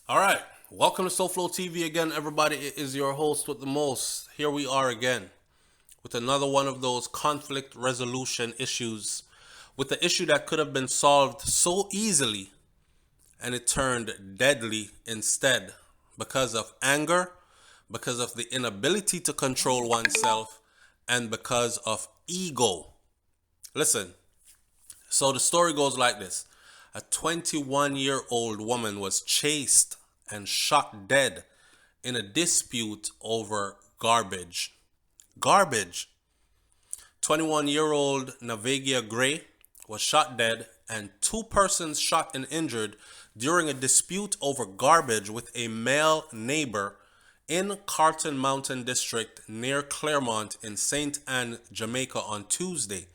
All right, welcome to SouFLoTV again, everybody. It is your host with the most. Here we are again with another one of those conflict resolution issues, with the issue that could have been solved so easily and it turned deadly instead because of anger, because of the inability to control oneself, and because of ego. Listen, so the story goes like this. A 21-year-old woman was chased and shot dead in a dispute over garbage. Garbage. 21-year-old Navagia Gray was shot dead and two persons shot and injured during a dispute over garbage with a male neighbor in Carlton Mountain District near Claremont in St. Anne, Jamaica on Tuesday.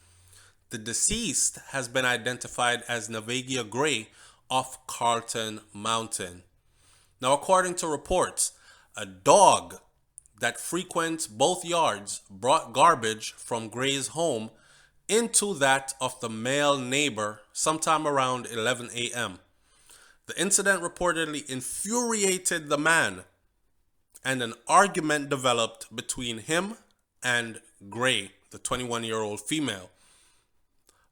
The deceased has been identified as Navagia Gray of Carlton Mountain. Now, according to reports, a dog that frequents both yards brought garbage from Gray's home into that of the male neighbor sometime around 11 a.m. The incident reportedly infuriated the man, and an argument developed between him and Gray, the 21-year-old female,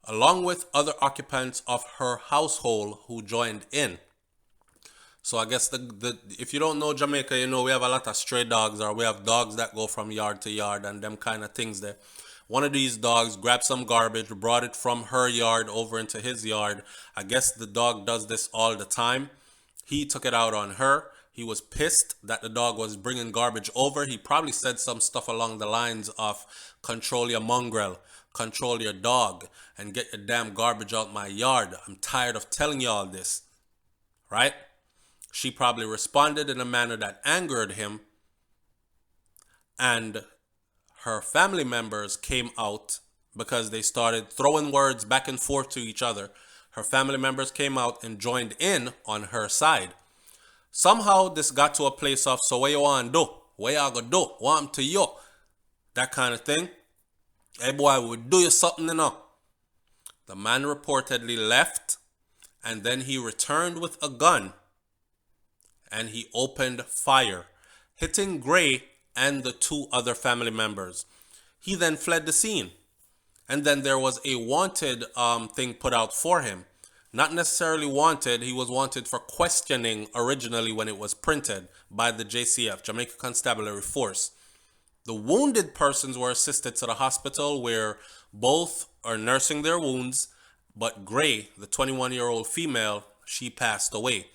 along with other occupants of her household who joined in. So I guess the if you don't know Jamaica, you know we have a lot of stray dogs, or we have dogs that go from yard to yard and them kind of things there. One of these dogs grabbed some garbage, brought it from her yard over into his yard. I guess the dog does this all the time. He took it out on her. He was pissed that the dog was bringing garbage over. He probably said some stuff along the lines of control your mongrel, control your dog, and get your damn garbage out my yard. I'm tired of telling you all this, right? She probably responded in a manner that angered him, and her family members came out because they started throwing words back and forth to each other. Her family members came out and joined in on her side. Somehow this got to a place of, so what you want to do? What you gonna do? Want to you? That kind of thing. Hey boy, we do you something, you know. The man reportedly left, and then he returned with a gun and he opened fire, hitting Gray and the two other family members. He then fled the scene, and then there was a wanted thing put out for him. Not necessarily wanted, he was wanted for questioning originally when it was printed by the JCF, Jamaica Constabulary Force. The wounded persons were assisted to the hospital where both are nursing their wounds, but Gray, the 21-year-old female, she passed away.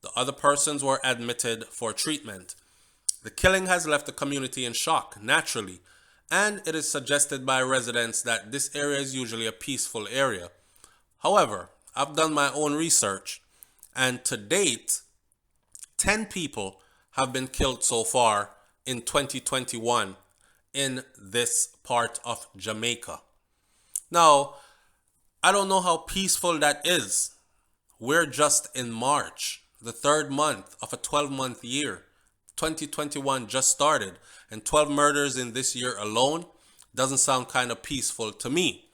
The other persons were admitted for treatment. The killing has left the community in shock, naturally, and it is suggested by residents that this area is usually a peaceful area. However, I've done my own research, and to date, 10 people have been killed so far in 2021 in this part of Jamaica. Now, I don't know how peaceful that is. We're just in March, the third month of a 12-month year. 2021 just started, and 12 murders in this year alone doesn't sound kind of peaceful to me.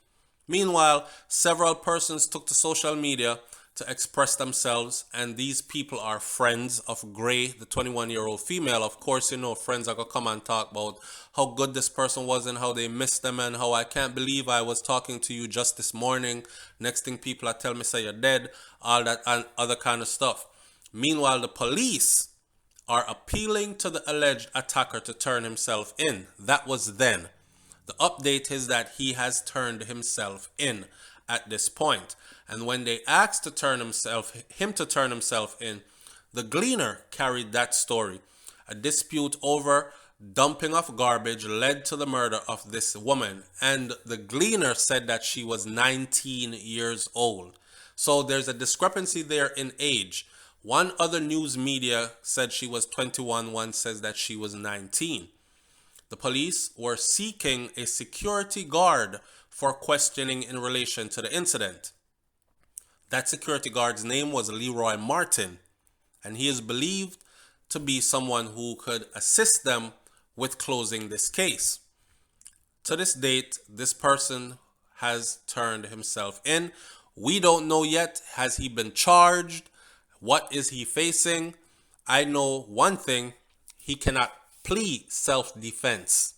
Meanwhile, several persons took to social media to express themselves, and these people are friends of Gray, the 21-year-old female. Of course, you know, friends are going to come and talk about how good this person was and how they missed them and how I can't believe I was talking to you just this morning. Next thing people are telling me, say you're dead, all that and other kind of stuff. Meanwhile, the police are appealing to the alleged attacker to turn himself in. That was then. The update is that he has turned himself in at this point. And when they asked him to turn himself in, the Gleaner carried that story. A dispute over dumping of garbage led to the murder of this woman, and the Gleaner said that she was 19 years old. So there's a discrepancy there in age. One other news media said she was 21, one says that she was 19. The police were seeking a security guard for questioning in relation to the incident. That security guard's name was Leroy Martin, and he is believed to be someone who could assist them with closing this case. To this date, this person has turned himself in. We don't know yet, has he been charged? What is he facing? I know one thing, he cannot plead self-defense.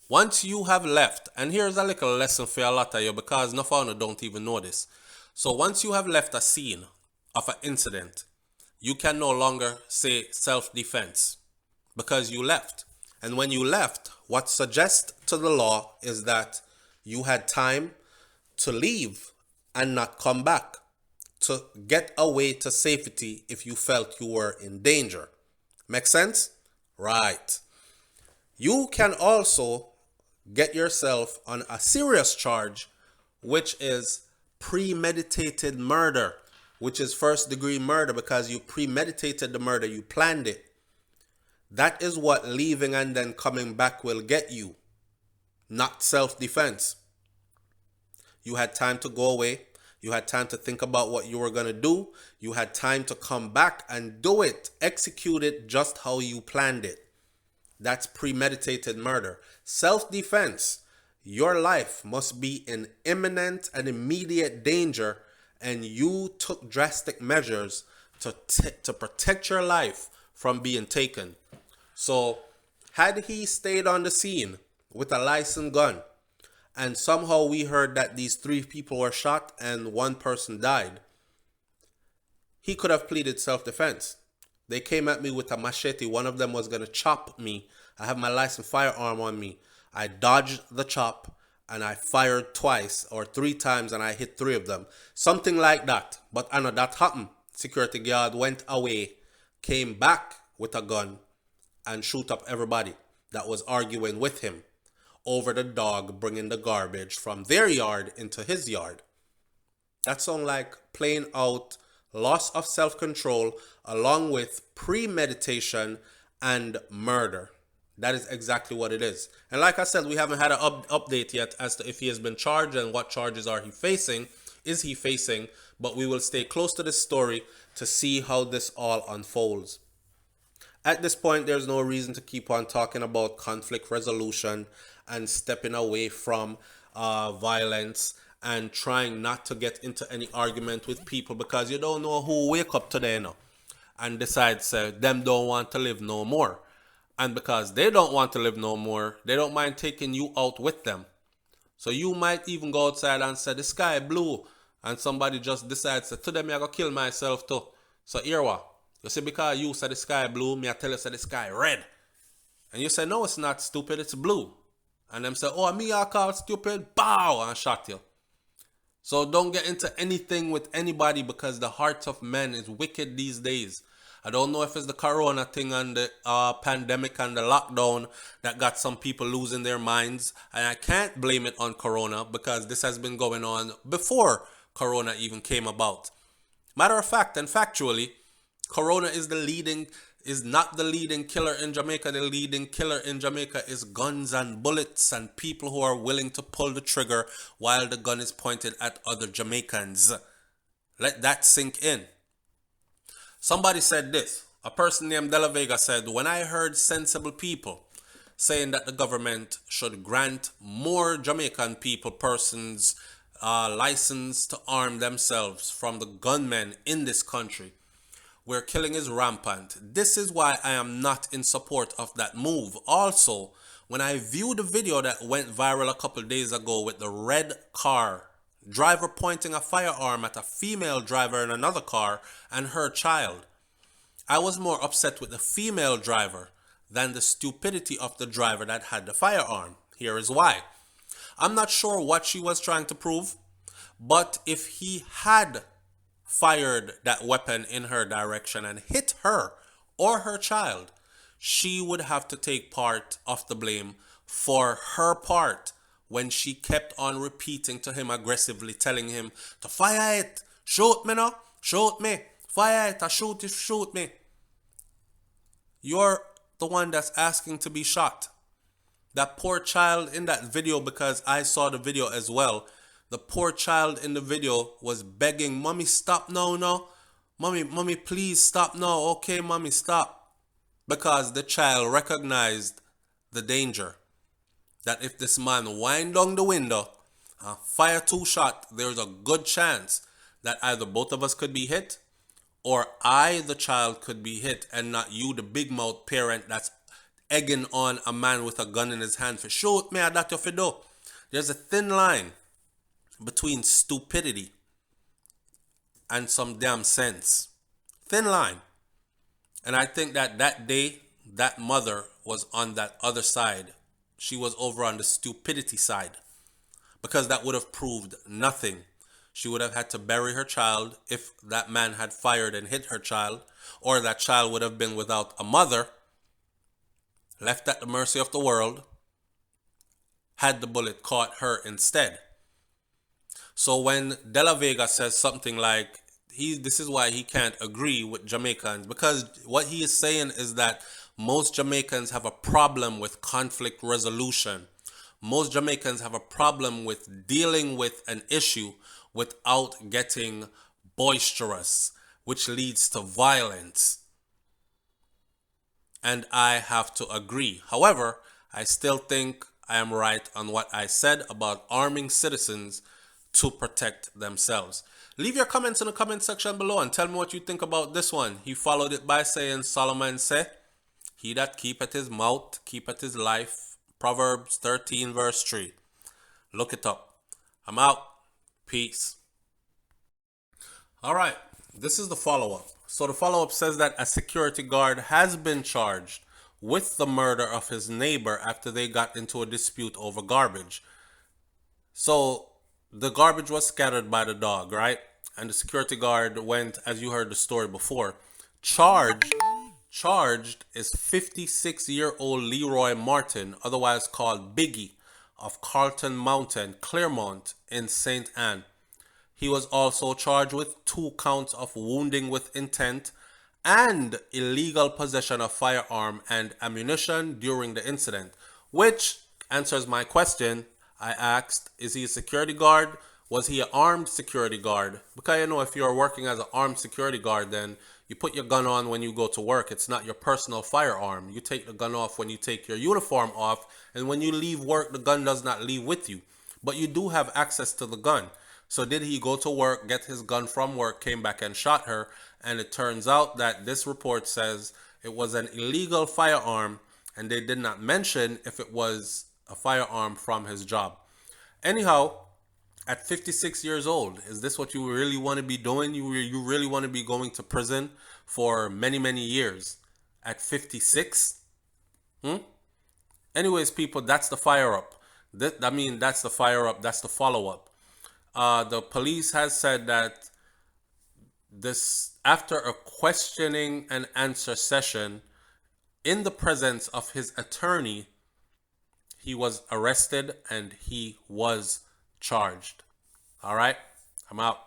Once you have left, and here's a little lesson for a lot of you because no founder don't even know this. So once you have left a scene of an incident, you can no longer say self-defense because you left. And when you left, what suggests to the law is that you had time to leave and not come back, to get away to safety if you felt you were in danger. Make sense? Right. You can also get yourself on a serious charge, which is premeditated murder, which is first-degree murder because you premeditated the murder, you planned it. That is what leaving and then coming back will get you, not self-defense. You had time to go away. You had time to think about what you were going to do. You had time to come back and do it, execute it just how you planned it. That's premeditated murder. Self-defense, your life must be in imminent and immediate danger, and you took drastic measures to protect your life from being taken. So, had he stayed on the scene with a licensed gun, and somehow we heard that these 3 people were shot and 1 person died, he could have pleaded self-defense. They came at me with a machete. One of them was going to chop me. I have my licensed firearm on me. I dodged the chop and I fired twice or 3 times and I hit 3 of them. Something like that. But I know that happened. Security guard went away, came back with a gun and shoot up everybody that was arguing with him over the dog bringing the garbage from their yard into his yard. That sounds like plain out loss of self-control along with premeditation and murder. That is exactly what it is. And like I said, we haven't had an update yet as to if he has been charged and what charges are he facing, is he facing, but we will stay close to this story to see how this all unfolds. At this point, there's no reason to keep on talking about conflict resolution and stepping away from violence and trying not to get into any argument with people because you don't know who wake up today now and decides them don't want to live no more. And because they don't want to live no more, they don't mind taking you out with them. So you might even go outside and say the sky blue and somebody just decides to them I go kill myself too. So here what? You see, because you say the sky blue, me I tell you say the sky red. And you say, no, it's not stupid, it's blue. And them say, oh, me I call stupid, bow, and shot you. So don't get into anything with anybody because the heart of men is wicked these days. I don't know if it's the corona thing and the pandemic and the lockdown that got some people losing their minds. And I can't blame it on corona because this has been going on before corona even came about. Matter of fact, and factually, corona is not the leading killer in Jamaica. The leading killer in Jamaica is guns and bullets and people who are willing to pull the trigger while the gun is pointed at other Jamaicans. Let that sink in. Somebody said this. A person named De La Vega said, when I heard sensible people saying that the government should grant more Jamaican persons license to arm themselves from the gunmen in this country, where killing is rampant. This is why I am not in support of that move. Also, when I viewed the video that went viral a couple days ago with the red car, driver pointing a firearm at a female driver in another car and her child, I was more upset with the female driver than the stupidity of the driver that had the firearm. Here is why. I'm not sure what she was trying to prove, but if he had fired that weapon in her direction and hit her or her child, she would have to take part of the blame for her part when she kept on repeating to him aggressively, telling him to fire it, shoot me no, shoot me, fire it, shoot me. You're the one that's asking to be shot. That poor child in that video, because I saw the video as well, the poor child in the video was begging, mommy, stop now, no. Mommy, please stop now. Okay, mommy, stop. Because the child recognized the danger. That if this man wind down the window and fire 2 shots, there's a good chance that either both of us could be hit or I, the child, could be hit, and not you, the big mouth parent, that's egging on a man with a gun in his hand for shoot me, that you fi do. There's a thin line between stupidity and some damn sense. Thin line. And I think that that day, that mother was on that other side. She was over on the stupidity side, because that would have proved nothing. She would have had to bury her child if that man had fired and hit her child, or that child would have been without a mother, left at the mercy of the world, had the bullet caught her instead. So when De La Vega says something like, this is why he can't agree with Jamaicans, because what he is saying is that most Jamaicans have a problem with conflict resolution. Most Jamaicans have a problem with dealing with an issue without getting boisterous, which leads to violence. And I have to agree. However, I still think I am right on what I said about arming citizens to protect themselves. Leave your comments in the comment section below and tell me what you think about this one. He followed it by saying, Solomon said, he that keepeth his mouth, keepeth his life. Proverbs 13 verse 3. Look it up. I'm out. Peace. All right. This is the follow-up. So the follow-up says that a security guard has been charged with the murder of his neighbor after they got into a dispute over garbage. So the garbage was scattered by the dog, right? And the security guard went, as you heard the story before, charged is 56-year-old Leroy Martin, otherwise called Biggie, of Carlton Mountain, Claremont in St. Anne. He was also charged with 2 counts of wounding with intent and illegal possession of firearm and ammunition during the incident, which answers my question. I asked, is he a security guard? Was he an armed security guard? Because you know, if you're working as an armed security guard, then you put your gun on when you go to work. It's not your personal firearm. You take the gun off when you take your uniform off, and when you leave work, the gun does not leave with you. But you do have access to the gun. So did he go to work, get his gun from work, came back and shot her? And it turns out that this report says it was an illegal firearm, and they did not mention if it was a firearm from his job. Anyhow, at 56 years old, is this what you really want to be doing? You really want to be going to prison for many, many years at 56? Anyways, people, that's the fire up. That's the fire up. That's the follow up. The police has said that this, after a questioning and answer session in the presence of his attorney, he was arrested and he was charged. All right, I'm out.